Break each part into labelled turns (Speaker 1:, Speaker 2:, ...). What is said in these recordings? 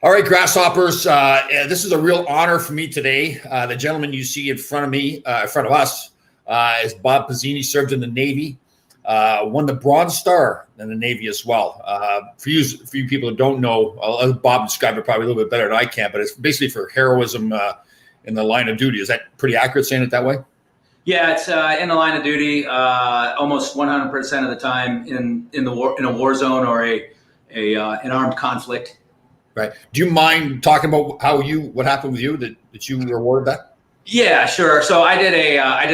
Speaker 1: All right, Grasshoppers. This is a real honor for me today. The gentleman you see in front of me, in front of us, is Bob Pizzini. Served in the Navy, won the Bronze Star in the Navy as well. For you people that don't know, I'll let Bob describe it probably a little bit better than I can, but it's basically for heroism in the line of duty. Is that pretty accurate saying it that way?
Speaker 2: Yeah, it's in the line of duty almost 100% of the time in a war zone or an armed conflict.
Speaker 1: Right. Do you mind talking about what happened with you that you were awarded that?
Speaker 2: Yeah, sure. So I did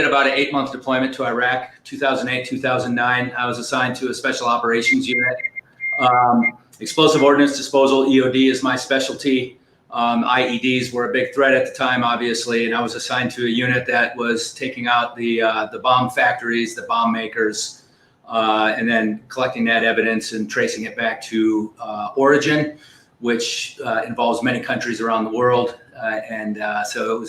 Speaker 2: about an 8-month deployment to Iraq, 2008, 2009. I was assigned to a special operations unit. Explosive ordnance disposal, EOD, is my specialty. IEDs were a big threat at the time, obviously, and I was assigned to a unit that was taking out the bomb factories, the bomb makers, and then collecting that evidence and tracing it back to origin, which involves many countries around the world, so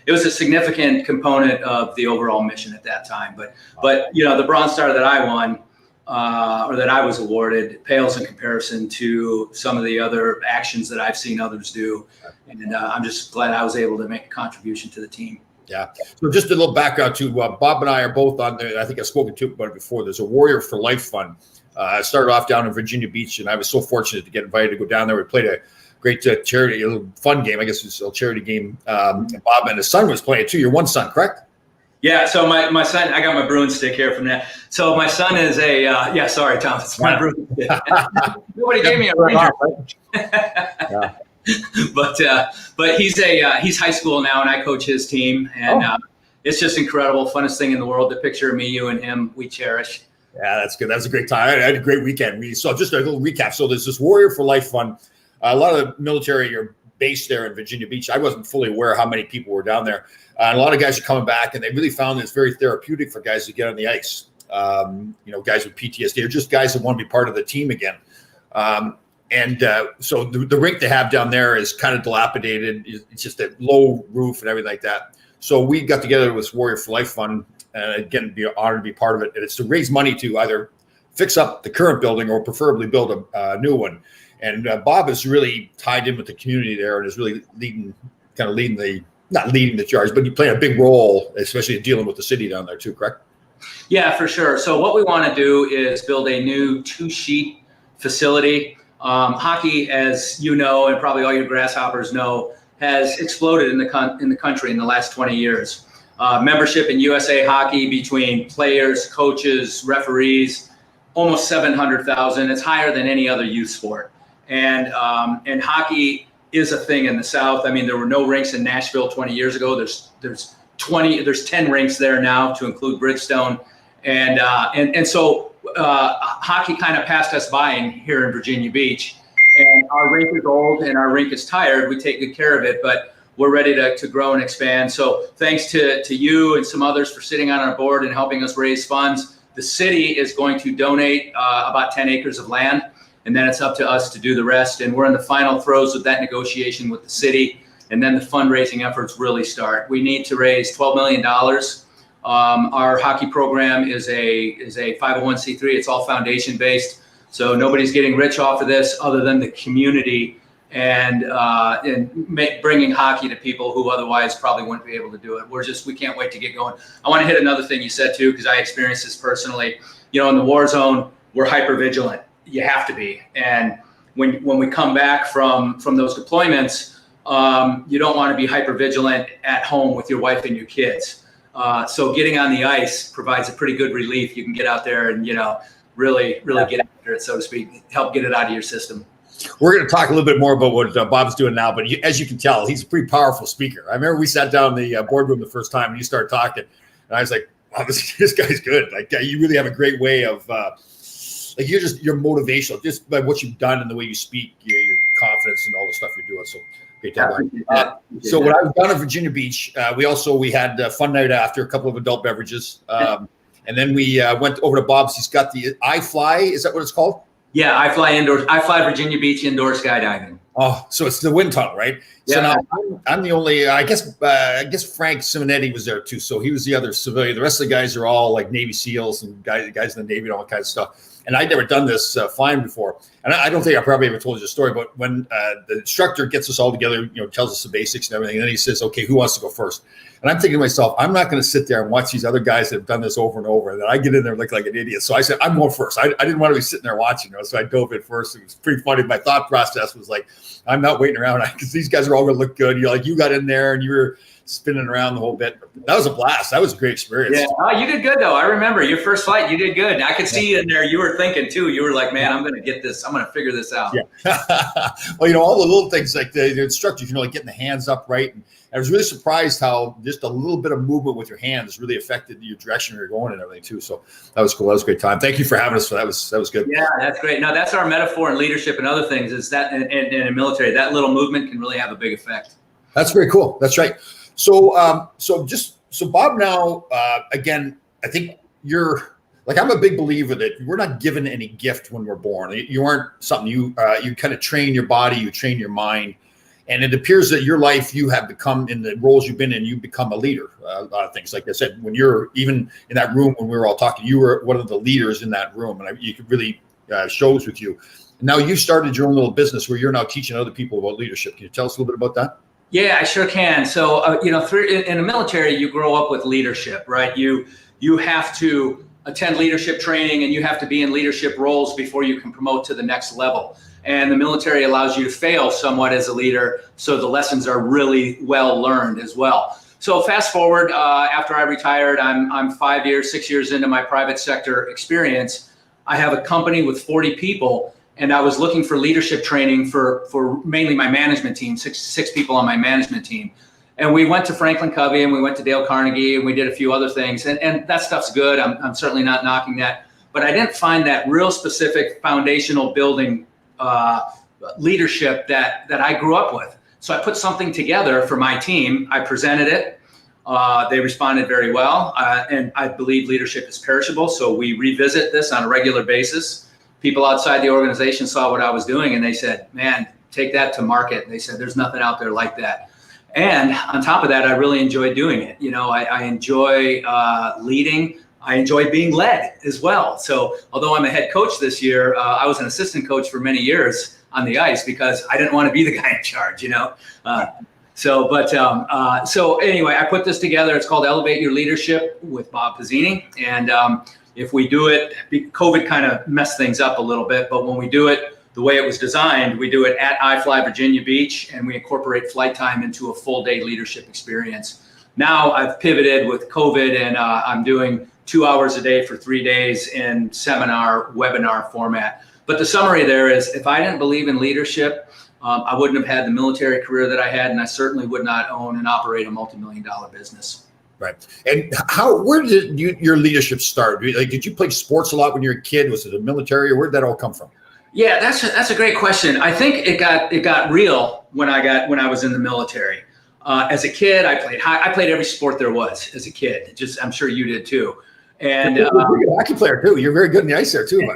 Speaker 2: it was a significant component of the overall mission at that time. But you know, the Bronze Star that I won, or that I was awarded, pales in comparison to some of the other actions that I've seen others do, and I'm just glad I was able to make a contribution to the team.
Speaker 1: Yeah. So just a little background too. Bob and I are both on there. I think I've spoken to about it before. There's a Warrior for Life Fund. I started off down in Virginia Beach, and I was so fortunate to get invited to go down there. We played a great charity, a little fun game. I guess it's a charity game. Bob and his son was playing too. Your one son, correct?
Speaker 2: Yeah. So my son, I got my broomstick here from that. So my son is yeah. Sorry, Tom. It's my broomstick. Nobody gave me a ranger. Yeah. But he's high school now, and I coach his team, and it's just incredible. Funnest thing in the world. The picture of me, you, and him, we cherish.
Speaker 1: Yeah, that's good. That was a great time. I had a great weekend. So just a little recap. So there's this Warrior for Life Fund. A lot of the military are based there in Virginia Beach. I wasn't fully aware how many people were down there. And a lot of guys are coming back, and they really found it's very therapeutic for guys to get on the ice. Guys with PTSD or just guys that want to be part of the team again. So the rink they have down there is kind of dilapidated. It's just a low roof and everything like that. So we got together with Warrior for Life Fund. Again, be honored to be part of it. And it's to raise money to either fix up the current building or preferably build a new one. And Bob is really tied in with the community there and is really not leading the charge, but he played a big role, especially in dealing with the city down there too, correct?
Speaker 2: Yeah, for sure. So what we want to do is build a new 2-sheet facility. Hockey, as you know, and probably all your Grasshoppers know, has exploded in the country in the last 20 years. Membership in USA Hockey between players, coaches, referees, almost 700,000. It's higher than any other youth sport. And hockey is a thing in the South. I mean, there were no rinks in Nashville 20 years ago. There's 10 rinks there now, to include Bridgestone. And so hockey kind of passed us by here in Virginia Beach. And our rink is old and our rink is tired. We take good care of it, but we're ready to grow and expand. So thanks to you and some others for sitting on our board and helping us raise funds. The city is going to donate about 10 acres of land, and then it's up to us to do the rest. And we're in the final throes of that negotiation with the city, and then the fundraising efforts really start. We need to raise $12 million. Our hockey program is a 501c3. It's all foundation based. So nobody's getting rich off of this other than the community and bringing hockey to people who otherwise probably wouldn't be able to do it. We can't wait to get going. I want to hit another thing you said too, because I experienced this personally. You know, in the war zone, we're hyper vigilant. You have to be. And when we come back from those deployments, you don't want to be hyper vigilant at home with your wife and your kids. So getting on the ice provides a pretty good relief. You can get out there and, really get after it, so to speak, help get it out of your system.
Speaker 1: We're going to talk a little bit more about what Bob's doing now, but as you can tell, he's a pretty powerful speaker. I remember we sat down in the boardroom the first time and you started talking, and I was like, wow, this guy's good. Like, you really have a great way of, you're motivational just by what you've done and the way you speak, your confidence and all the stuff you're doing. So great to have you. So when I was down in Virginia Beach, we had a fun night after, a couple of adult beverages. And then we went over to Bob's. He's got the iFly. Is that what it's called?
Speaker 2: Yeah, iFly Virginia Beach indoor skydiving.
Speaker 1: Oh, so it's the wind tunnel, right? Yeah. So now I'm the only. I guess Frank Simonetti was there too. So he was the other civilian. The rest of the guys are all like Navy SEALs and guys in the Navy and all that kind of stuff. And I'd never done this flying before. And I don't think I probably ever told you the story, but when the instructor gets us all together, tells us the basics and everything, and then he says, okay, who wants to go first? And I'm thinking to myself, I'm not going to sit there and watch these other guys that have done this over and over. And then I get in there and look like an idiot. So I said, I'm going first. I didn't want to be sitting there watching. So I dove in first. It was pretty funny. My thought process was like, I'm not waiting around because these guys are all going to look good. You got in there and you were spinning around the whole bit. That was a blast. That was a great experience.
Speaker 2: Yeah, oh, you did good though. I remember your first flight. You did good. I could see you in there. You were thinking too. You were like, man, I'm going to get this. I'm going to figure this out.
Speaker 1: Yeah. Well, all the little things like the instructors, like getting the hands up right. And I was really surprised how just a little bit of movement with your hands really affected your direction you're going and everything too. So that was cool. That was a great time. Thank you for having us. That was good.
Speaker 2: Yeah, that's great. No, that's our metaphor in leadership and other things is that in the military, that little movement can really have a big effect.
Speaker 1: That's very cool. That's right. So, so Bob, now, again, I think you're like, I'm a big believer that we're not given any gift when we're born. You aren't something you kind of train your body, you train your mind. And it appears that your life, you have become in the roles you've been in, you become a leader. A lot of things, like I said, when you're even in that room, when we were all talking, you were one of the leaders in that room, and you could really shows with you. Now you started your own little business where you're now teaching other people about leadership. Can you tell us a little bit about that?
Speaker 2: Yeah, I sure can. So, in the military, you grow up with leadership, right? You have to attend leadership training and you have to be in leadership roles before you can promote to the next level. And the military allows you to fail somewhat as a leader, so the lessons are really well learned as well. So fast forward, after I retired, I'm 6 years into my private sector experience. I have a company with 40 people. And I was looking for leadership training for mainly my management team, six people on my management team. And we went to Franklin Covey and we went to Dale Carnegie and we did a few other things. And that stuff's good. I'm certainly not knocking that. But I didn't find that real specific foundational building leadership that I grew up with. So I put something together for my team. I presented it. They responded very well. And I believe leadership is perishable. So we revisit this on a regular basis. People outside the organization saw what I was doing and they said, man, take that to market. They said, there's nothing out there like that. And on top of that, I really enjoy doing it. I enjoy leading. I enjoy being led as well. So although I'm a head coach this year, I was an assistant coach for many years on the ice because I didn't want to be the guy in charge, So anyway, I put this together. It's called Elevate Your Leadership with Bob Pizzini. And if we do it, COVID kind of messed things up a little bit, but when we do it the way it was designed, we do it at iFly Virginia Beach, and we incorporate flight time into a full day leadership experience. Now I've pivoted with COVID, and I'm doing 2 hours a day for 3 days in webinar format. But the summary there is, if I didn't believe in leadership, I wouldn't have had the military career that I had, and I certainly would not own and operate a multi-million-dollar business.
Speaker 1: Right. And where did your leadership start? Like, did you play sports a lot when you were a kid? Was it the military, or where did that all come from?
Speaker 2: Yeah, that's a great question. I think it got real when I was in the military. As a kid, I played every sport there was as a kid. I'm sure you did too. And
Speaker 1: you're a good hockey player too. You're very good in the ice there too.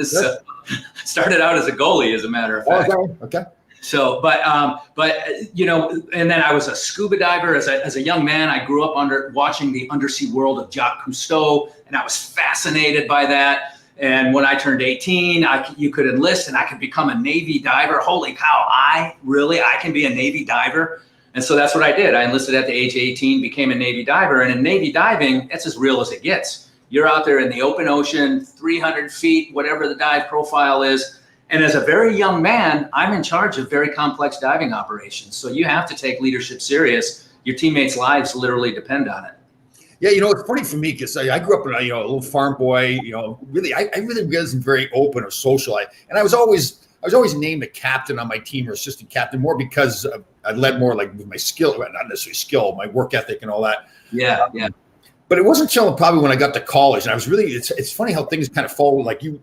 Speaker 2: So, started out as a goalie, as a matter of fact.
Speaker 1: Okay.
Speaker 2: So, but and then I was a scuba diver as a young man. I grew up watching the undersea world of Jacques Cousteau, and I was fascinated by that. And when I turned 18, you could enlist, and I could become a Navy diver. Holy cow! I can be a Navy diver. And so that's what I did. I enlisted at the age of 18, became a Navy diver, and in Navy diving, it's as real as it gets. You're out there in the open ocean, 300 feet, whatever the dive profile is. And as a very young man, I'm in charge of very complex diving operations. So you have to take leadership serious. Your teammates' lives literally depend on it.
Speaker 1: Yeah, it's funny for me because I grew up in a little farm boy. Really, I really wasn't very open or social. I was always named a captain on my team or assistant captain more because I led more like with my skill, not necessarily skill, my work ethic and all that.
Speaker 2: Yeah.
Speaker 1: But it wasn't until probably when I got to college, and I was really. It's funny how things kind of fall like you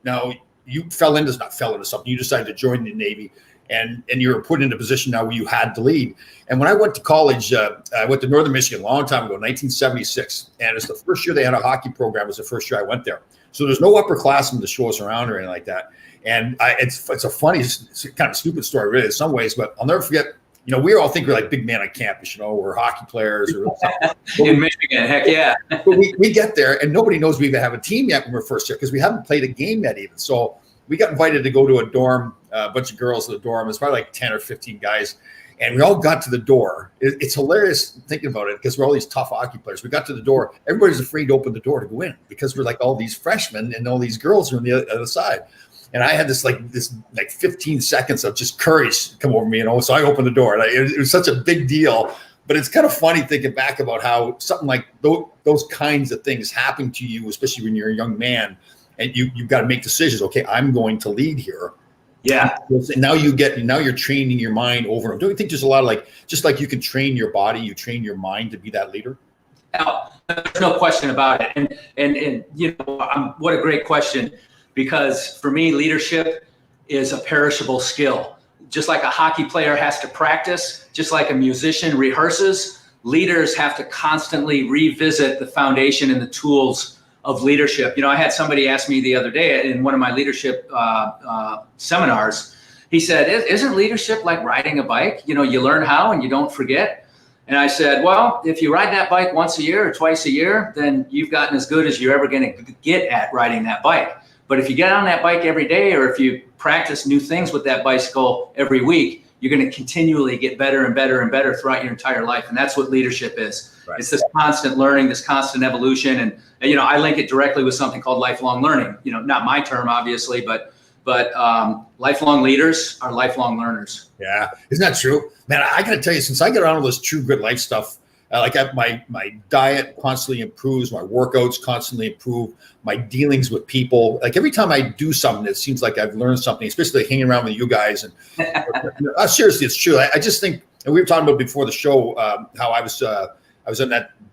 Speaker 1: fell into something. You decided to join the Navy, and you were put into a position now where you had to lead. And when I went to college, I went to Northern Michigan a long time ago, 1976, and it's the first year they had a hockey program. It was the first year I went there. So there's no upperclassmen to show us around or anything like that. And it's a funny, it's kind of stupid story really in some ways, but I'll never forget. we all think we're like big man on campus, we're hockey players or something.
Speaker 2: In Michigan, heck yeah.
Speaker 1: But we get there and nobody knows we even have a team yet when we're first here because we haven't played a game yet even. So we got invited to go to a dorm, a bunch of girls in the dorm. It's probably like 10 or 15 guys. And we all got to the door. It's hilarious thinking about it because we're all these tough hockey players. We got to the door. Everybody's afraid to open the door to go in because we're like all these freshmen and all these girls are on the other side. And I had this 15 seconds of just courage come over me, so I opened the door. And it was such a big deal, but it's kind of funny thinking back about how something like those kinds of things happen to you, especially when you're a young man, and you've got to make decisions. Okay, I'm going to lead here.
Speaker 2: Yeah.
Speaker 1: Now you're training your mind over. Don't you think there's a lot of just like you can train your body, you train your mind to be that leader?
Speaker 2: There's no question about it. And what a great question. Because for me, leadership is a perishable skill. Just like a hockey player has to practice, just like a musician rehearses, leaders have to constantly revisit the foundation and the tools of leadership. I had somebody ask me the other day in one of my leadership seminars, he said, isn't leadership like riding a bike? You learn how and you don't forget. And I said, well, if you ride that bike once a year or twice a year, then you've gotten as good as you're ever going to get at riding that bike. But if you get on that bike every day, or if you practice new things with that bicycle every week, you're going to continually get better and better and better throughout your entire life. And that's what leafelong is. Right. It's this constant learning, this constant evolution. And I link it directly with something called lifelong learning. Not my term, obviously, but lifelong leaders are lifelong learners.
Speaker 1: Yeah. Isn't that true? Man, I got to tell you, since I get on all this true grit life stuff, my diet constantly improves, my workouts constantly improve, my dealings with people. Like every time I do something, it seems like I've learned something, especially hanging around with you guys. And seriously, it's true. I just think, and we were talking about before the show, how I was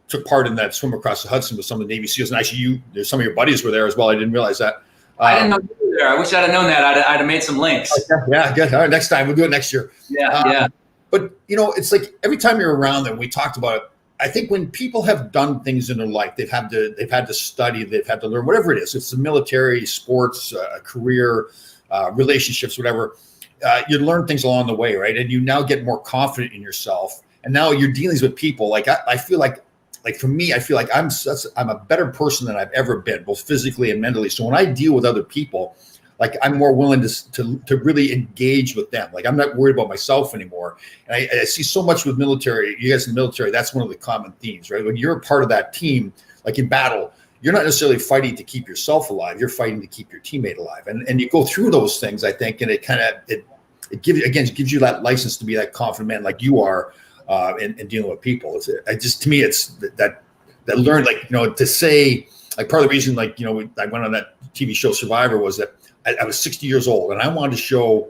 Speaker 1: took part in that swim across the Hudson with some of the Navy SEALs. And actually some of your buddies were there as well. I didn't realize that.
Speaker 2: I didn't know you were there. I wish I'd have known that. I'd have made some links.
Speaker 1: Yeah, good. All right, next time. We'll do it next year.
Speaker 2: Yeah.
Speaker 1: But, it's like every time you're around them, we talked about it. I think when people have done things in their life, they've had to study, they've had to learn, whatever it is. It's the military, sports, career, relationships, whatever. You learn things along the way, right? And you now get more confident in yourself. And now you're dealing with people. Like I feel like for me, I feel like I'm a better person than I've ever been, both physically and mentally. So when I deal with other people, like I'm more willing to really engage with them. Like I'm not worried about myself anymore. And I see so much with military, you guys in the military, that's one of the common themes, right? When you're a part of that team, like in battle, you're not necessarily fighting to keep yourself alive. You're fighting to keep your teammate alive. And you go through those things, I think, and it gives you that license to be that confident man like you are in dealing with people. To me, it's that learn, to say, like part of the reason, I went on that TV show Survivor was that I was 60 years old, and I wanted to show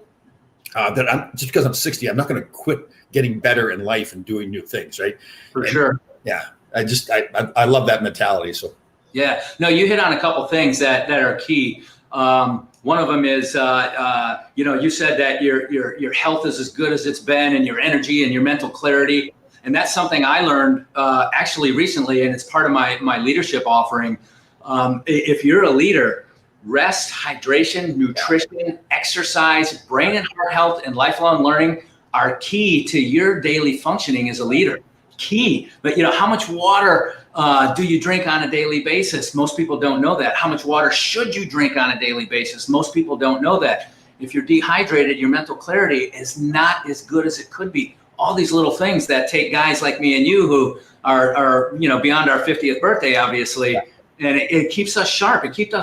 Speaker 1: that just because I'm 60, I'm not going to quit getting better in life and doing new things, right?
Speaker 2: Sure.
Speaker 1: Yeah, I love that mentality. So.
Speaker 2: Yeah, no, you hit on a couple things that are key. One of them is, you said that your health is as good as it's been, and your energy and your mental clarity, and that's something I learned actually recently, and it's part of my leadership offering. If you're a leader, rest, hydration, nutrition, exercise, brain and heart health, and lifelong learning are key to your daily functioning as a leader. Key. But how much water do you drink on a daily basis? Most people don't know that. How much water should you drink on a daily basis? Most people don't know that. If you're dehydrated, your mental clarity is not as good as it could be. All these little things that take guys like me and you who are beyond our 50th birthday, obviously. Yeah. And it keeps us sharp. It keeps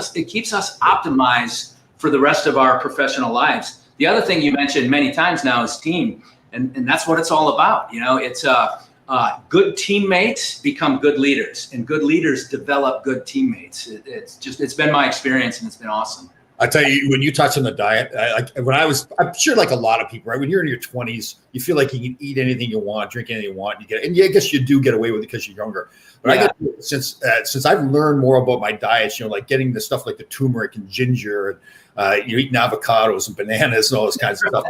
Speaker 2: us optimized for the rest of our professional lives. The other thing you mentioned many times now is team, and that's what it's all about. It's good teammates become good leaders, and good leaders develop good teammates. It's been my experience, and it's been awesome.
Speaker 1: I tell you, when you touch on the diet, I'm sure like a lot of people, right? When you're in your 20s, you feel like you can eat anything you want, drink anything you want, and I guess you do get away with it because you're younger. But yeah. I guess since I've learned more about my diets, like getting the stuff like the turmeric and ginger, and you're eating avocados and bananas and all this kinds of stuff.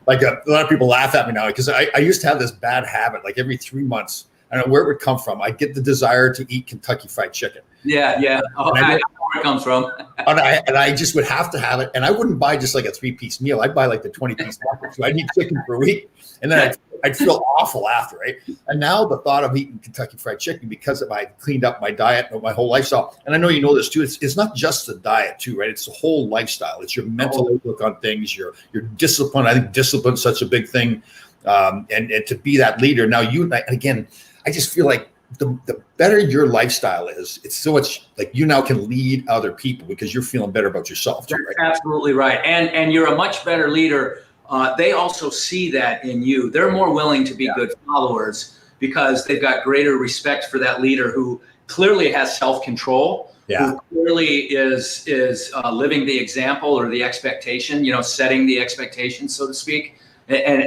Speaker 1: Like a lot of people laugh at me now because I used to have this bad habit. Like every 3 months, I don't know where it would come from. I get the desire to eat Kentucky Fried Chicken.
Speaker 2: Yeah. Oh, I know where it comes from.
Speaker 1: And I just would have to have it. And I wouldn't buy just like a 3-piece meal. I'd buy like the 20-piece meal. So I'd eat chicken for a week. And then I'd feel awful after, right? And now the thought of eating Kentucky Fried Chicken, because I cleaned up my diet, my whole lifestyle. And I know you know this too. It's not just the diet too, right? It's the whole lifestyle. It's your mental outlook on things, your discipline. I think discipline's such a big thing. And to be that leader. Now again, I just feel like the better your lifestyle is, it's so much like you now can lead other people because you're feeling better about yourself too, right?
Speaker 2: That's absolutely right. And you're a much better leader. They also see that in you. They're more willing to be good followers because they've got greater respect for that leader who clearly has self-control, who clearly is living the example or the expectation, setting the expectation, so to speak. And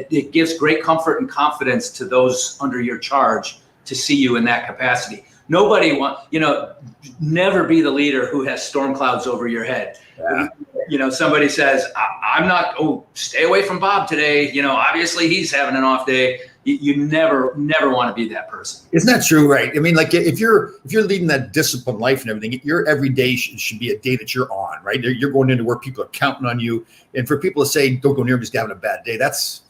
Speaker 2: it gives great comfort and confidence to those under your charge to see you in that capacity. Nobody never be the leader who has storm clouds over your head. Yeah. Somebody says, I'm not, stay away from Bob today. Obviously he's having an off day. You never want to be that person.
Speaker 1: Isn't that true? Right. I mean, like if you're leading that disciplined life and everything, your every day should be a day that you're on, right? You're going into where people are counting on you. And for people to say, don't go near him, just having a bad day. That's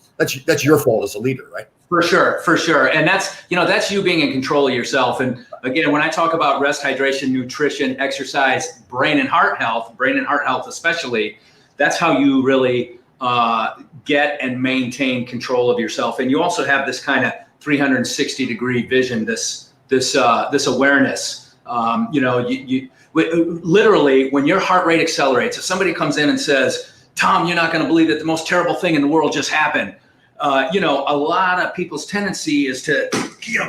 Speaker 1: your fault as a leader, right? For
Speaker 2: sure. And that's you being in control of yourself. And again, when I talk about rest, hydration, nutrition, exercise, brain and heart health especially, that's how you really get and maintain control of yourself. And you also have this kind of 360-degree vision, this awareness. Literally, when your heart rate accelerates, if somebody comes in and says, Tom, you're not going to believe that the most terrible thing in the world just happened. A lot of people's tendency is to,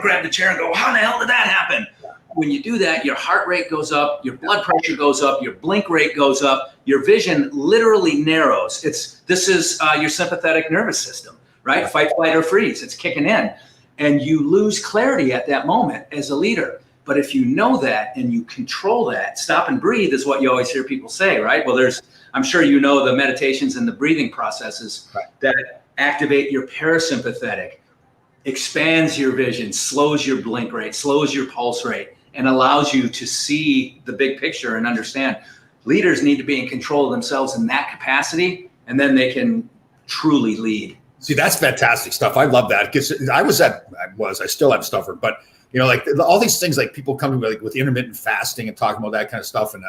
Speaker 2: grab the chair and go, how the hell did that happen? When you do that, your heart rate goes up, your blood pressure goes up, your blink rate goes up, your vision literally narrows. This is your sympathetic nervous system, right? Fight, flight, or freeze. It's kicking in. And you lose clarity at that moment as a leader. But if you know that and you control that, stop and breathe is what you always hear people say, right? Well, I'm sure the meditations and the breathing processes that activate your parasympathetic, expands your vision, slows your blink rate, slows your pulse rate, and allows you to see the big picture and understand. Leaders need to be in control of themselves in that capacity, and then they can truly lead.
Speaker 1: See, that's fantastic stuff. I love that because I still am stubborn, but all these things, like people come to me with intermittent fasting and talking about that kind of stuff. And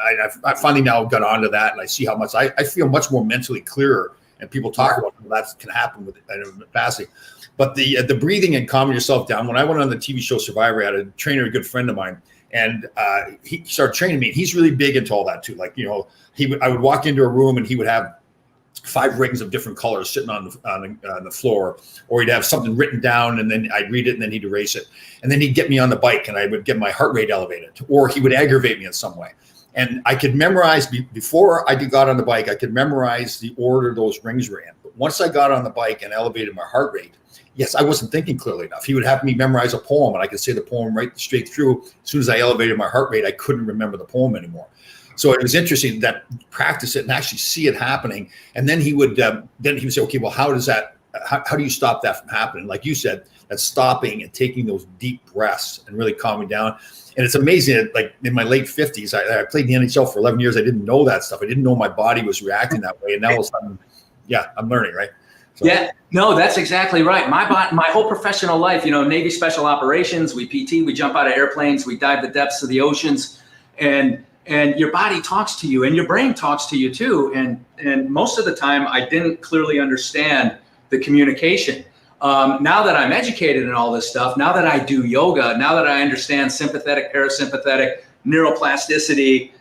Speaker 1: I finally now got onto that, and I see how much I feel much more mentally clearer. And people talk about how that can happen with intermittent fasting. But the breathing and calming yourself down. When I went on the TV show Survivor, I had a trainer, a good friend of mine, and he started training me. And he's really big into all that too. Like, I would walk into a room and he would have 5 rings of different colors sitting on the floor, or he'd have something written down and then I'd read it and then he'd erase it. And then he'd get me on the bike and I would get my heart rate elevated, or he would aggravate me in some way. And I could memorize, before I got on the bike, I could memorize the order those rings were in. But once I got on the bike and elevated my heart rate, yes, I wasn't thinking clearly enough. He would have me memorize a poem and I could say the poem right straight through. As soon as I elevated my heart rate, I couldn't remember the poem anymore. So it was interesting that practice it and actually see it happening. And then he would say, okay, well, how do you stop that from happening? Like you said, that's stopping and taking those deep breaths and really calming down. And it's amazing, like in my late 50s, I played the NHL for 11 years. I didn't know that stuff. I didn't know my body was reacting that way. And now all of a sudden, I'm learning, right? So. Yeah,
Speaker 2: no, that's exactly right. My whole professional life, Navy Special Operations, we PT, we jump out of airplanes, we dive the depths of the oceans, and your body talks to you and your brain talks to you too. And most of the time I didn't clearly understand the communication. Now that I'm educated in all this stuff, now that I do yoga, now that I understand sympathetic, parasympathetic, neuroplasticity,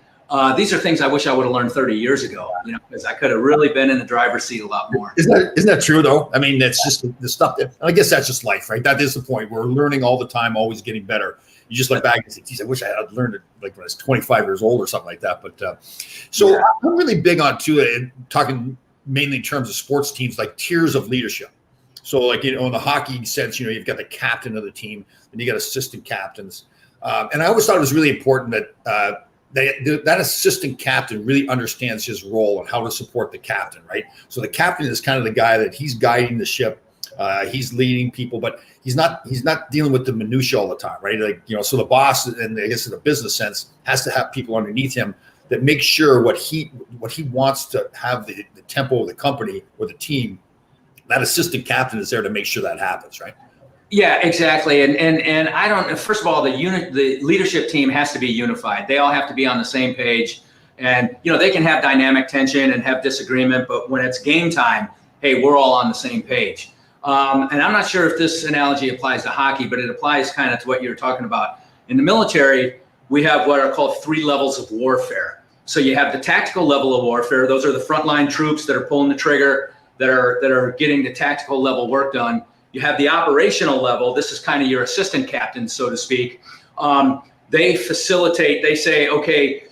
Speaker 2: these are things I wish I would have learned 30 years ago, because I could have really been in the driver's seat a lot more.
Speaker 1: Isn't that true though? I mean, it's just the stuff I guess that's just life, right? That is the point. We're learning all the time, always getting better. You just look back and say, geez, I wish I had learned it like when I was 25 years old or something like that. But I'm really big on talking mainly in terms of sports teams, like tiers of leadership. So like, in the hockey sense, you've got the captain of the team and you got assistant captains. And I always thought it was really important that that assistant captain really understands his role and how to support the captain, right? So the captain is kind of the guy that he's guiding the ship. He's leading people, but he's not dealing with the minutia all the time, right? Like, so the boss, and I guess in a business sense, has to have people underneath him that make sure what he wants to have the tempo of the company or the team. That assistant captain is there to make sure that happens, right?
Speaker 2: Yeah, exactly. And I don't. First of all, the leadership team has to be unified. They all have to be on the same page. And they can have dynamic tension and have disagreement, but when it's game time, hey, we're all on the same page. And I'm not sure if this analogy applies to hockey, but it applies kind of to what you're talking about. In the military, we have what are called 3 levels of warfare. So you have the tactical level of warfare. Those are the frontline troops that are pulling the trigger, that are getting the tactical level work done. You have the operational level. This is kind of your assistant captain, so to speak. They facilitate. They say, okay,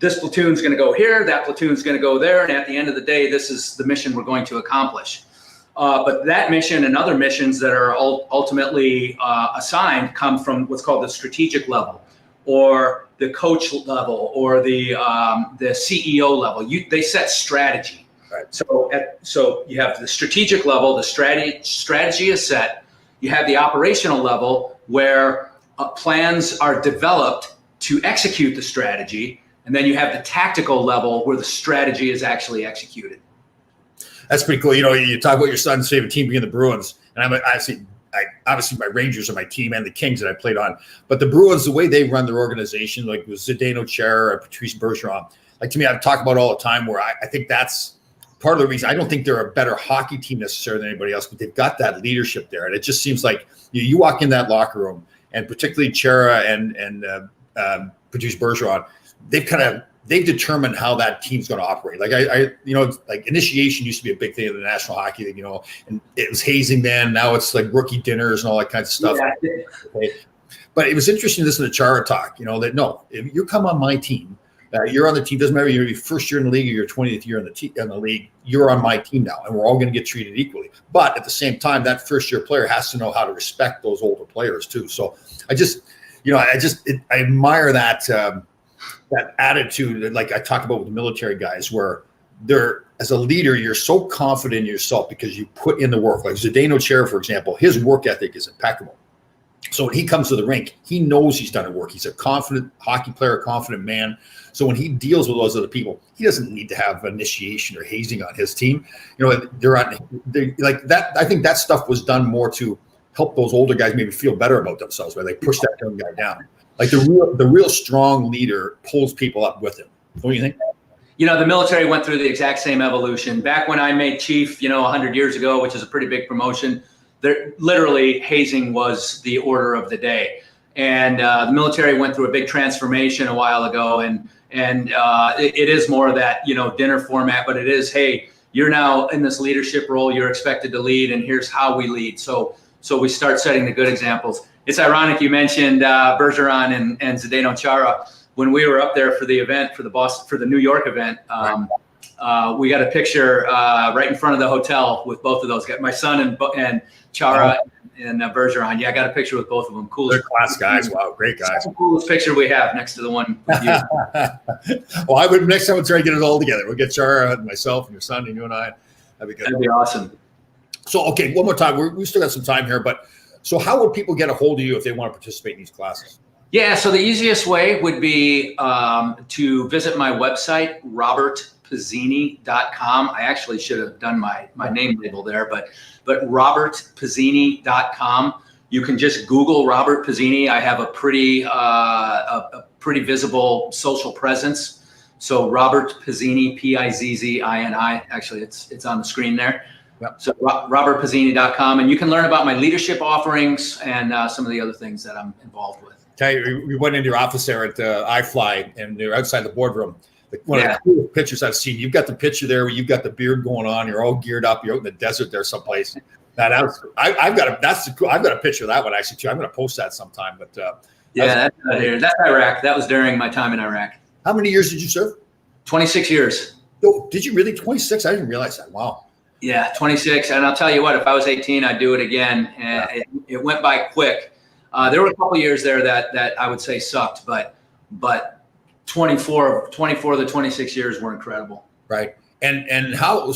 Speaker 2: this platoon's going to go here, that platoon's going to go there, and at the end of the day, this is the mission we're going to accomplish. But that mission and other missions that are ultimately assigned come from what's called the strategic level, or the coach level, or the CEO level. They set strategy. Right. So you have the strategic level, the strategy is set. You have the operational level where plans are developed to execute the strategy. And then you have the tactical level where the strategy is actually executed.
Speaker 1: That's pretty cool. You talk about your son's favorite team being the Bruins, and obviously my Rangers are my team and the Kings that I played on. But the Bruins, the way they run their organization, like with Zdeno Chara and Patrice Bergeron, like to me, I've talked about all the time where I think that's part of the reason. I don't think they're a better hockey team necessarily than anybody else, but they've got that leadership there. And it just seems like you walk in that locker room, and particularly Chara and Patrice Bergeron, they've determined how that team's going to operate. Like like initiation used to be a big thing in the National Hockey League, and it was hazing then. Now it's like rookie dinners and all that kind of stuff. Yeah. Okay. But it was interesting to listen to Chara talk, that no, if you come on my team, you're on the team. Doesn't matter you're your first year in the league or your 20th year in the league. You're on my team now, and we're all going to get treated equally. But at the same time, that first year player has to know how to respect those older players too. So I admire that attitude, like I talk about with the military guys, where they're, as a leader, you're so confident in yourself because you put in the work. Like Zdeno Chara, for example, his work ethic is impeccable. So when he comes to the rink, he knows he's done the work. He's a confident hockey player, a confident man. So when he deals with those other people, he doesn't need to have initiation or hazing on his team. They're like that. I think that stuff was done more to help those older guys maybe feel better about themselves, where they push that young guy down. Like the real strong leader pulls people up with him. Don't you think?
Speaker 2: The military went through the exact same evolution. Back when I made chief, 100 years ago, which is a pretty big promotion, there literally hazing was the order of the day. And the military went through a big transformation a while ago, and it is more of that dinner format, but it is, hey, you're now in this leadership role, you're expected to lead, and here's how we lead. So we start setting the good examples. It's ironic you mentioned Bergeron and Zdeno Chara. When we were up there for the event, for the New York event, we got a picture right in front of the hotel with both of those guys, my son and Chara and Bergeron. Yeah, I got a picture with both of them. Cool.
Speaker 1: They're class guys. Wow, great guys.
Speaker 2: That's the coolest picture we have next to the one with you.
Speaker 1: Well, next time we'll try to get it all together. We'll get Chara and myself and your son and you and I. That'd be good.
Speaker 2: That'd be awesome.
Speaker 1: So, okay, one more time. We still got some time here, but so how would people get a hold of you if they want to participate in these classes?
Speaker 2: Yeah, so the easiest way would be to visit my website, robertpizzini.com. I actually should have done my name label there, but robertpizzini.com. You can just Google Robert Pizzini. I have a pretty visible social presence. So Robert Pizzini, Pizzini. Actually, it's on the screen there. Yep. So robertpizzini.com, and you can learn about my leadership offerings and some of the other things that I'm involved with.
Speaker 1: We went into your office there at iFly, and they're outside the boardroom. One of the coolest pictures I've seen. You've got the picture there where you've got the beard going on. You're all geared up. You're out in the desert there someplace. I've got a picture of that one actually too. I'm going to post that sometime. But
Speaker 2: that's Iraq. That was during my time in Iraq.
Speaker 1: How many years did you serve?
Speaker 2: 26 years.
Speaker 1: Oh, did you really? 26? I didn't realize that. Wow.
Speaker 2: Yeah, 26. And I'll tell you what, if I was 18, I'd do it again. And it went by quick. There were a couple of years there that I would say sucked, but 24 of the 26 years were incredible.
Speaker 1: Right. And how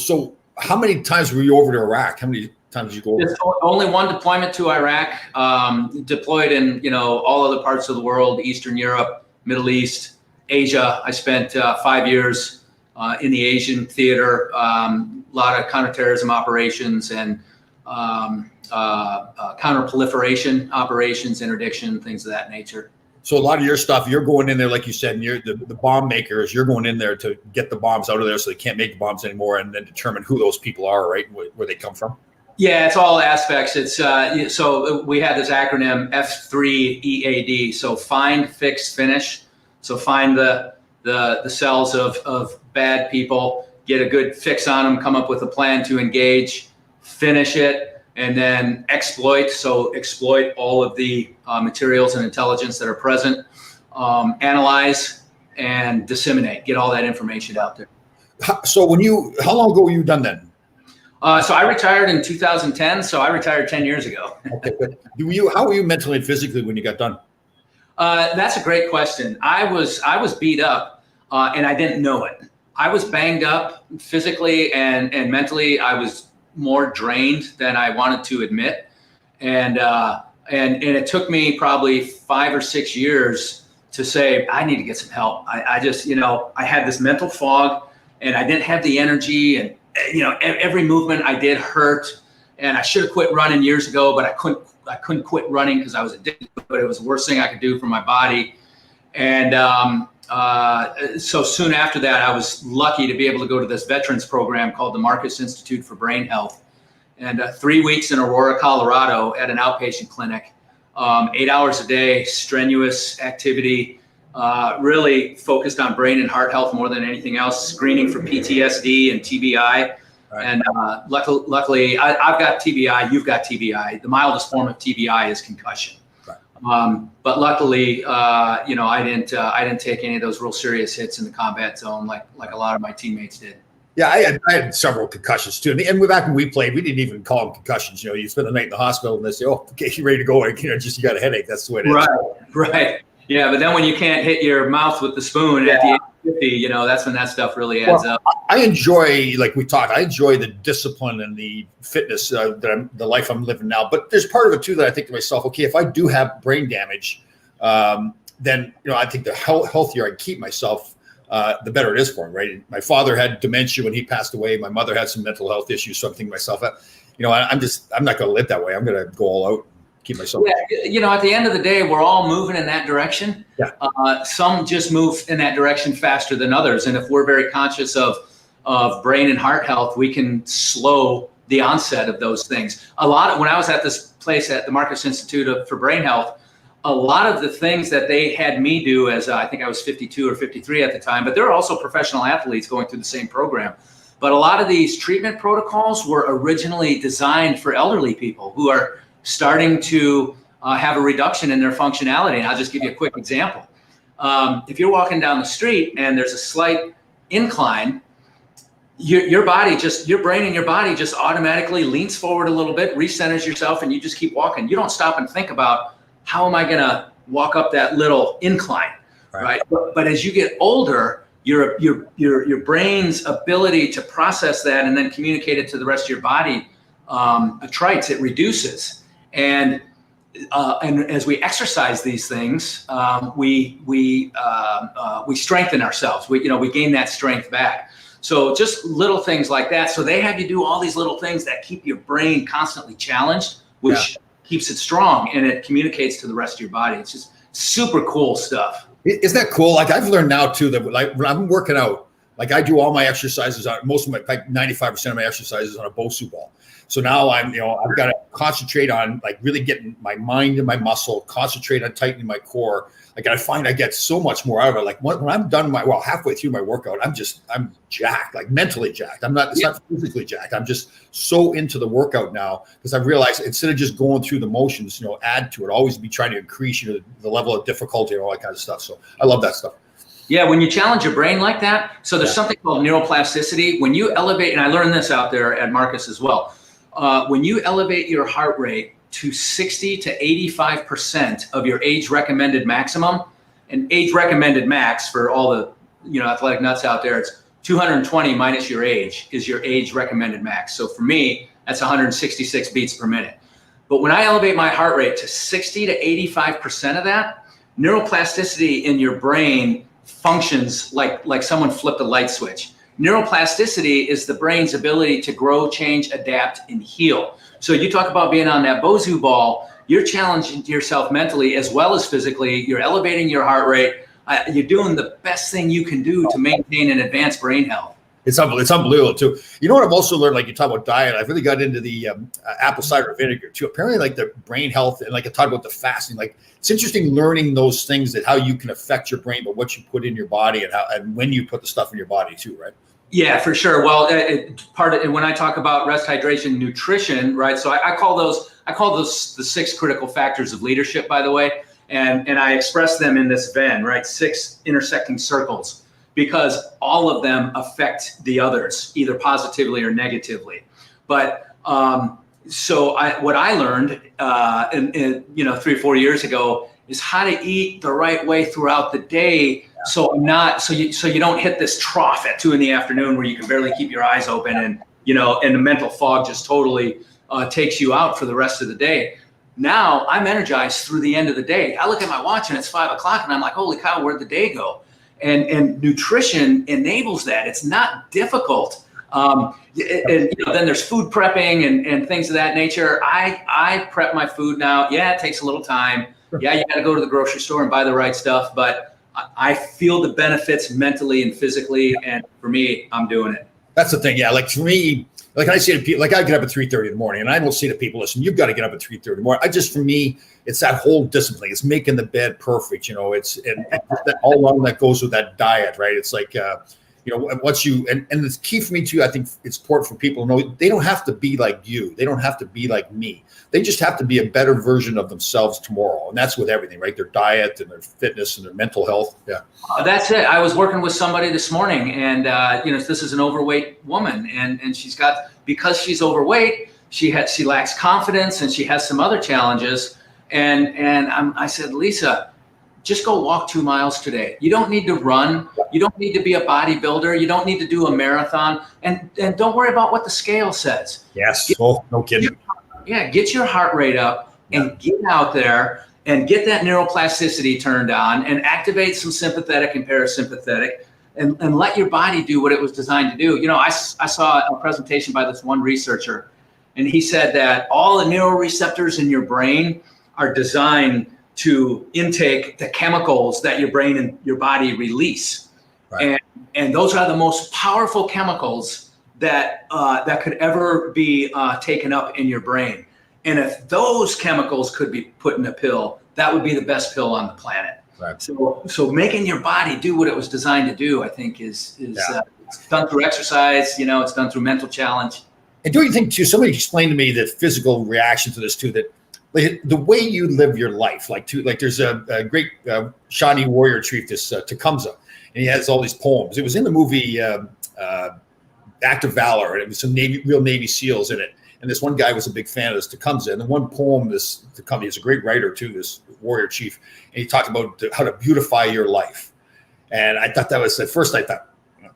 Speaker 1: many times were you over to Iraq? How many times you go?
Speaker 2: It's only one deployment to Iraq. Deployed in all other parts of the world: Eastern Europe, Middle East, Asia. I spent 5 years in the Asian theater. A lot of counterterrorism operations and counter-proliferation operations, interdiction, things of that nature.
Speaker 1: So a lot of your stuff, you're going in there, like you said, and you're the bomb makers, you're going in there to get the bombs out of there so they can't make the bombs anymore, and then determine who those people are, right? Where they come from.
Speaker 2: Yeah, it's all aspects. It's so we had this acronym F3EAD. So find, fix, finish. So find the cells of bad people, get a good fix on them, come up with a plan to engage, finish it, and then exploit. So exploit all of the materials and intelligence that are present, analyze and disseminate, get all that information out there.
Speaker 1: So how long ago were you done then?
Speaker 2: So I retired in 2010. So I retired 10 years ago.
Speaker 1: Okay, good. How were you mentally and physically when you got done?
Speaker 2: That's a great question. I was beat up and I didn't know it. I was banged up physically and mentally. I was more drained than I wanted to admit. And it took me probably 5 or 6 years to say, I need to get some help. I just, I had this mental fog and I didn't have the energy, and, every movement I did hurt, and I should have quit running years ago, but I couldn't quit running because I was addicted, but it was the worst thing I could do for my body. And so soon after that, I was lucky to be able to go to this veterans program called the Marcus Institute for Brain Health. And 3 weeks in Aurora, Colorado at an outpatient clinic, 8 hours a day, strenuous activity, really focused on brain and heart health more than anything else, screening for PTSD and TBI. Right. And luckily, I've got TBI, you've got TBI. The mildest form of TBI is concussion. Right. But luckily, I didn't take any of those real serious hits in the combat zone like a lot of my teammates did.
Speaker 1: Yeah, I had several concussions too. And back when we played, we didn't even call them concussions. You spend the night in the hospital and they say, "Oh, okay, you're ready to go." Just you got a headache. That's the way it is.
Speaker 2: Right. Yeah, but then when you can't hit your mouth with the spoon at the age of 50, that's when that stuff really adds up.
Speaker 1: I enjoy, like we talked, I enjoy the discipline and the fitness the life I'm living now. But there's part of it too that I think to myself, okay, if I do have brain damage, then I think the healthier I keep myself, the better it is for him, right? My father had dementia when he passed away. My mother had some mental health issues. So I'm thinking to myself, I'm not going to live that way. I'm going to go all out, keep myself.
Speaker 2: Yeah, at the end of the day, we're all moving in that direction. Yeah. Some just move in that direction faster than others. And if we're very conscious of brain and heart health, we can slow the onset of those things. When I was at this place at the Marcus Institute for Brain Health, a lot of the things that they had me do as I think I was 52 or 53 at the time, but there are also professional athletes going through the same program. But a lot of these treatment protocols were originally designed for elderly people who are starting to have a reduction in their functionality. And I'll just give you a quick example. If you're walking down the street and there's a slight incline, your brain and your body just automatically leans forward a little bit, recenters yourself, and you just keep walking. You don't stop and think about, how am I going to walk up that little incline, right? But as you get older, your brain's ability to process that and then communicate it to the rest of your body attrites, it reduces. And as we exercise these things, we strengthen ourselves. We gain that strength back. So just little things like that. So they have you do all these little things that keep your brain constantly challenged, which keeps it strong, and it communicates to the rest of your body. It's just super cool stuff.
Speaker 1: Isn't that cool? Like I've learned now too that like when I'm working out, like I do all my exercises on 95% of my exercises on a BOSU ball. So now I've got to concentrate on like really getting my mind and my muscle, concentrate on tightening my core. Like I find I get so much more out of it. Like when I'm done halfway through my workout, I'm jacked, like mentally jacked. It's not physically jacked. I'm just so into the workout now because I've realized instead of just going through the motions, add to it, always be trying to increase, the level of difficulty and all that kind of stuff. So I love that stuff.
Speaker 2: Yeah, when you challenge your brain like that, so there's something called neuroplasticity. When you elevate, and I learned this out there at Marcus as well, when you elevate your heart rate to 60 to 85% of your age recommended maximum, and age recommended max for all the athletic nuts out there, it's 220 minus your age is your age recommended max. So for me, That's 166 beats per minute. But when I elevate my heart rate to 60 to 85% of that, neuroplasticity in your brain functions like someone flipped a light switch. Neuroplasticity is the brain's ability to grow, change, adapt, and heal. So you talk about being on that Bozu ball, you're challenging yourself mentally as well as physically. You're elevating your heart rate. You're doing the best thing you can do to maintain and advance brain health.
Speaker 1: It's unbelievable too. You know what I've also learned, like you talk about diet, I've really got into the apple cider vinegar too. Apparently like the brain health, and like I talked about the fasting, like it's interesting learning those things, that how you can affect your brain, but what you put in your body and how, and when you put the stuff in your body too, right? Yeah,
Speaker 2: for sure. Well, when I talk about rest, hydration, nutrition, right? So I call those the 6 critical factors of leadership, by the way. And I express them in this Venn, right? 6 intersecting circles, because all of them affect the others, either positively or negatively. But what I learned, in 3 or 4 years ago, is how to eat the right way throughout the day. So you don't hit this trough at 2 PM where you can barely keep your eyes open, and the mental fog just totally takes you out for the rest of the day. Now I'm energized through the end of the day. I look at my watch and it's 5 o'clock and I'm like, holy cow, where'd the day go? And nutrition enables that. It's not difficult. And then there's food prepping and things of that nature. I prep my food now. Yeah, it takes a little time. Yeah, you got to go to the grocery store and buy the right stuff, but I feel the benefits mentally and physically, and for me, I'm doing it.
Speaker 1: That's the thing. Yeah, like for me, like I say to people, like I get up at 3:30 in the morning, and I don't say to people, listen, you've got to get up at 3:30 in the morning. For me, it's that whole discipline. It's making the bed perfect. It's and that all along that goes with that diet, right? It's like once you and the key for me too, I think it's important for people to know they don't have to be like you. They don't have to be like me. They just have to be a better version of themselves tomorrow. And that's with everything, right? Their diet and their fitness and their mental health. Yeah.
Speaker 2: That's it. I was working with somebody this morning, and this is an overweight woman, and because she's overweight, she lacks confidence, and she has some other challenges. And I said, Lisa, just go walk 2 miles today. You don't need to run. You don't need to be a bodybuilder. You don't need to do a marathon. And don't worry about what the scale says.
Speaker 1: Yes. No kidding.
Speaker 2: Get your heart rate up and get out there and get that neuroplasticity turned on and activate some sympathetic and parasympathetic and let your body do what it was designed to do. I saw a presentation by this one researcher, and he said that all the neuroreceptors in your brain are designed to intake the chemicals that your brain and your body release. Right. And those are the most powerful chemicals that could ever be taken up in your brain. And if those chemicals could be put in a pill, that would be the best pill on the planet. Right. So making your body do what it was designed to do, I think is it's done through exercise, it's done through mental challenge.
Speaker 1: And do you think too, somebody explained to me the physical reaction to this too, that the way you live your life, like there's a great Shawnee warrior chief, this Tecumseh, and he has all these poems. It was in the movie Act of Valor, and it was some real Navy SEALs in it. And this one guy was a big fan of this Tecumseh. And the one poem, this Tecumseh, he's a great writer too, this warrior chief, and he talked about how to beautify your life. And I thought that was, at first I thought,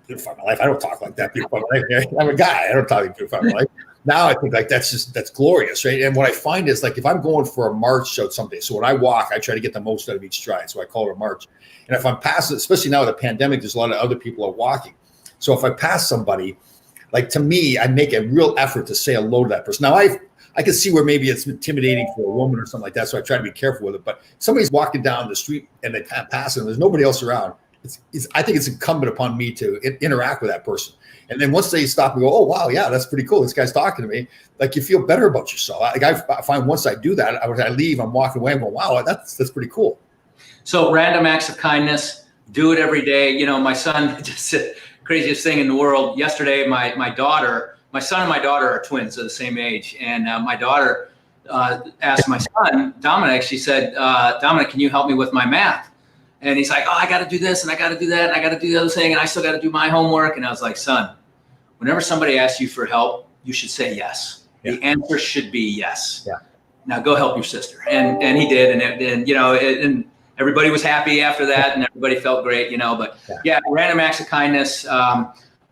Speaker 1: beautify my life. I don't talk like that. Beautify my life. I'm a guy. I don't talk like beautify my life. Now I think like that's glorious, right? And what I find is like if I'm going for a march out someday, so when I walk, I try to get the most out of each stride. So I call it a march. And if I'm passing, especially now with the pandemic, there's a lot of other people are walking. So if I pass somebody, like to me, I make a real effort to say hello to that person. Now I can see where maybe it's intimidating for a woman or something like that, so I try to be careful with it. But somebody's walking down the street and they pass them, there's nobody else around. I think it's incumbent upon me to interact with that person. And then once they stop and go, oh wow, yeah, that's pretty cool. This guy's talking to me. Like you feel better about yourself. Like I find once I do that, I leave, I'm walking away, I'm going, wow, that's pretty cool.
Speaker 2: So random acts of kindness, do it every day. My son just craziest thing in the world. Yesterday, my son and my daughter are twins, they're the same age. And my daughter asked my son, Dominic, she said, Dominic, can you help me with my math? And he's like, oh, I got to do this and I got to do that and I got to do the other thing and I still got to do my homework. And I was like, son, whenever somebody asks you for help, you should say yes. Yeah. The answer should be yes. Yeah. Now go help your sister. And he did. And everybody was happy after that and everybody felt great, but random acts of kindness.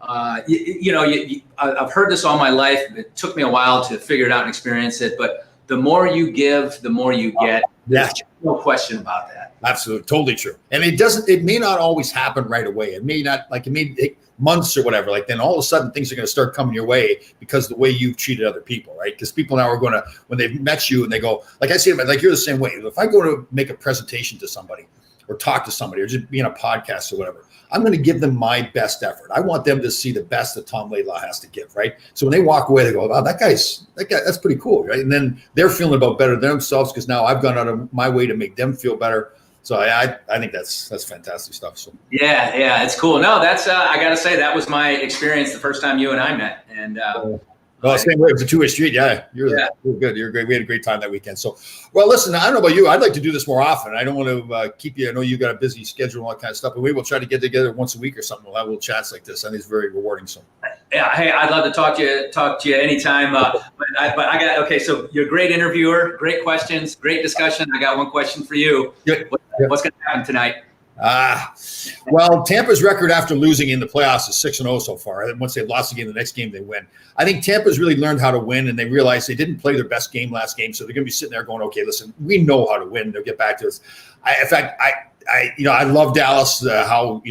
Speaker 2: I've heard this all my life. It took me a while to figure it out and experience it, but the more you give, the more you get.
Speaker 1: Yeah.
Speaker 2: There's no question about that.
Speaker 1: Absolutely. Totally true. And it may not always happen right away. It may take months or whatever. Like then all of a sudden things are going to start coming your way because of the way you've treated other people, right? Because people now are going to, when they've met you and they go, like I say, like you're the same way. If I go to make a presentation to somebody or talk to somebody or just be in a podcast or whatever, I'm going to give them my best effort. I want them to see the best that Tom Laidlaw has to give, right? So when they walk away, they go, "Wow, that guy, that's pretty cool," right? And then they're feeling about better themselves because now I've gone out of my way to make them feel better. So I think that's fantastic stuff. So
Speaker 2: yeah, it's cool. No, that's I got to say that was my experience the first time you and I met, and.
Speaker 1: Same way. It was a two-way street. Yeah, you're good. You're great. We had a great time that weekend. So, well, listen, I don't know about you. I'd like to do this more often. I don't want to keep you. I know you got a busy schedule and all that kind of stuff, but we will try to get together once a week or something. We'll have little chats like this. I think it's very rewarding. So,
Speaker 2: yeah, hey, I'd love to talk to you anytime. But I got okay. So you're a great interviewer, great questions, great discussion. I got one question for you.
Speaker 1: Good.
Speaker 2: What's going to happen tonight?
Speaker 1: Well, Tampa's record after losing in the playoffs is 6-0 so far. And once they lost the game, the next game they win. I think Tampa's really learned how to win, and they realized they didn't play their best game last game, so they're going to be sitting there going, "Okay, listen, we know how to win." They'll get back to us. I love Dallas, how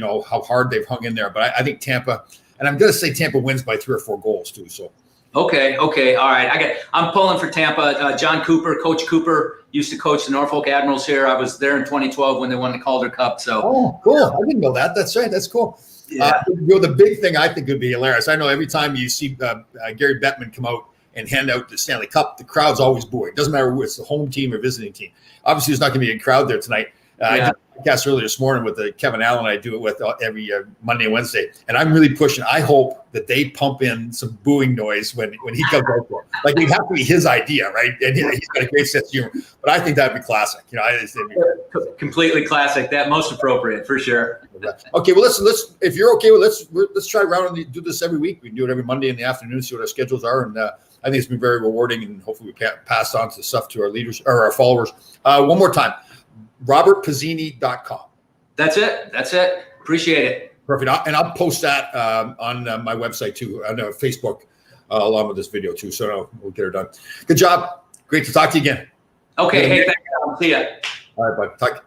Speaker 1: hard they've hung in there, but I think Tampa, and I'm going to say Tampa wins by 3 or 4 goals too. So.
Speaker 2: Okay, all right. I'm pulling for Tampa. John Cooper, Coach Cooper, used to coach the Norfolk Admirals here. I was there in 2012 when they won the Calder Cup. So,
Speaker 1: oh, cool! I didn't know that. That's right. That's cool.
Speaker 2: Yeah.
Speaker 1: The big thing I think would be hilarious. I know every time you see Gary Bettman come out and hand out the Stanley Cup, the crowd's always booing. It doesn't matter who it's the home team or visiting team. Obviously, there's not going to be a crowd there tonight. I did a podcast earlier this morning with Kevin Allen. I do it with every Monday and Wednesday, and I'm really pushing. I hope that they pump in some booing noise when he comes out there. Like it'd have to be his idea, right? And he's got a great sense of humor. But I think that'd be classic.
Speaker 2: Completely classic. That most appropriate for sure.
Speaker 1: Okay, well let's if you're okay with let's try around and do this every week. We can do it every Monday in the afternoon, see what our schedules are, and I think it's been very rewarding, and hopefully we can pass on the stuff to our leaders or our followers. One more time. RobertPizzini.com.
Speaker 2: That's it. Appreciate it.
Speaker 1: Perfect. And I'll post that on my website too, on Facebook, along with this video too. So we'll get her done. Good job. Great to talk to you again.
Speaker 2: Okay. Hey, thanks. See ya.
Speaker 1: All right, bud. Talk.